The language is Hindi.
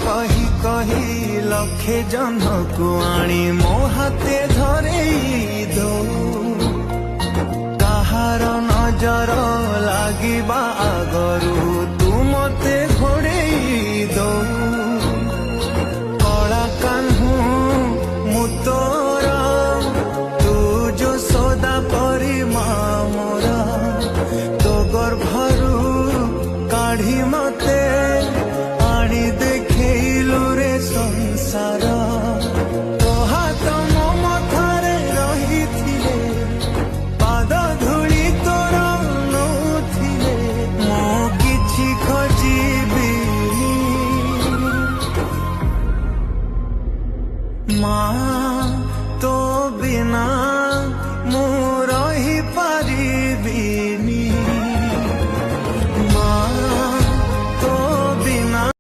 कही कही लखे जन को आनी मो हाथे धरे दो कहार नजर लागिबा आगरू